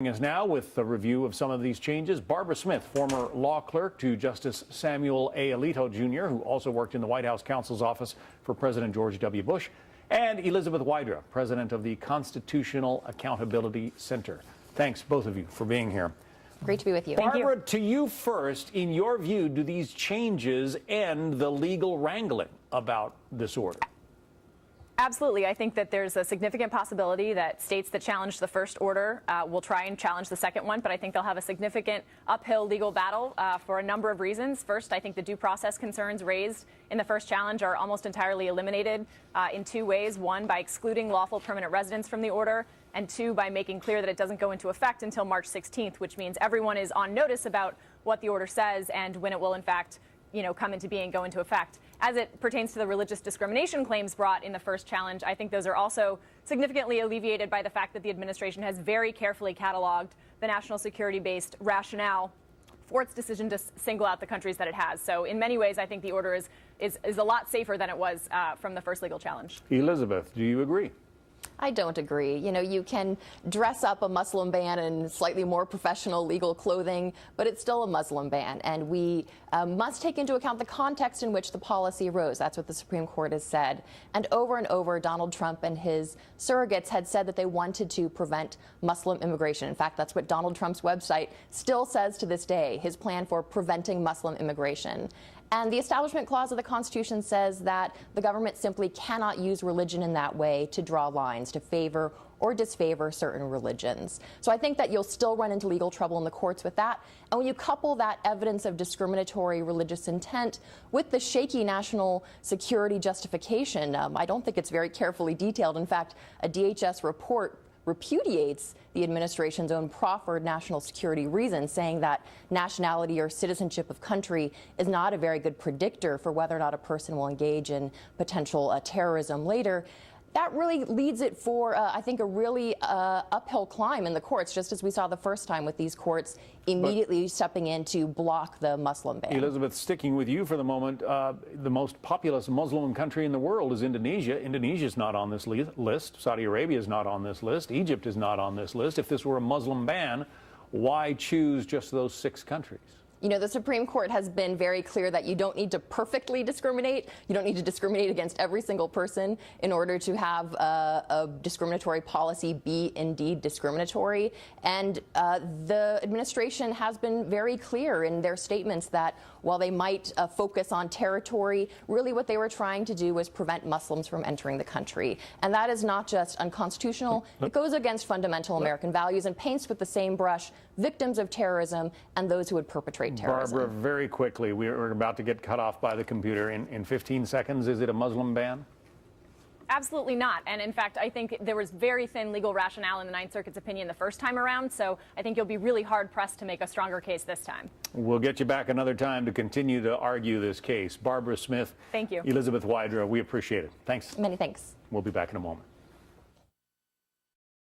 Us now with a review of some of these changes. Barbara Smith, former law clerk to Justice Samuel A. Alito Jr., who also worked in the White House counsel's office for President George W. Bush, and Elizabeth Wydra, president of the Constitutional Accountability Center. Thanks, both of you, for being here. Great to be with you. Barbara, to you first, in your view, do these changes end the legal wrangling about this order? Absolutely. I think that there's a significant possibility that states that challenge the first order will try and challenge the second one, but I think they'll have a significant uphill legal battle for a number of reasons. First, I think the due process concerns raised in the first challenge are almost entirely eliminated in two ways. One, by excluding lawful permanent residents from the order, and two, by making clear that it doesn't go into effect until March 16th, which means everyone is on notice about what the order says and when it will, in fact, come into being, go into effect. As it pertains to the religious discrimination claims brought in the first challenge, I think those are also significantly alleviated by the fact that the administration has very carefully cataloged the national security-based rationale for its decision to single out the countries that it has. So in many ways, I think the order is a lot safer than it was from the first legal challenge. Elizabeth, do you agree? I don't agree. You can dress up a Muslim ban in slightly more professional legal clothing, but it's still a Muslim ban. And we must take into account the context in which the policy arose. That's what the Supreme Court has said. And over, Donald Trump and his surrogates had said that they wanted to prevent Muslim immigration. In fact, that's what Donald Trump's website still says to this day, his plan for preventing Muslim immigration. And the Establishment Clause of the Constitution says that the government simply cannot use religion in that way to draw lines, to favor or disfavor certain religions. So I think that you'll still run into legal trouble in the courts with that. And when you couple that evidence of discriminatory religious intent with the shaky national security justification, I don't think it's very carefully detailed. In fact, a DHS report repudiates the administration's own proffered national security reasons, saying that nationality or citizenship of country is not a very good predictor for whether or not a person will engage in potential terrorism later. That really leads it for, I think, a really uphill climb in the courts, just as we saw the first time with these courts immediately stepping in to block the Muslim ban. Elizabeth, sticking with you for the moment, the most populous Muslim country in the world is Indonesia. Indonesia is not on this list. Saudi Arabia is not on this list. Egypt is not on this list. If this were a Muslim ban, why choose just those 6 countries? The Supreme Court has been very clear that you don't need to perfectly discriminate. You don't need to discriminate against every single person in order to have a discriminatory policy be indeed discriminatory. And the administration has been very clear in their statements that while they might focus on territory, really what they were trying to do was prevent Muslims from entering the country. And that is not just unconstitutional. It goes against fundamental American values and paints with the same brush victims of terrorism and those who would perpetrate terrorism. Barbara, very quickly, we're about to get cut off by the computer in 15 seconds. Is it a Muslim ban? Absolutely not. And in fact, I think there was very thin legal rationale in the Ninth Circuit's opinion the first time around, so I think you'll be really hard-pressed to make a stronger case this time. We'll get you back another time to continue to argue this case. Barbara Smith. Thank you. Elizabeth Wydra, we appreciate it. Thanks. Many thanks. We'll be back in a moment.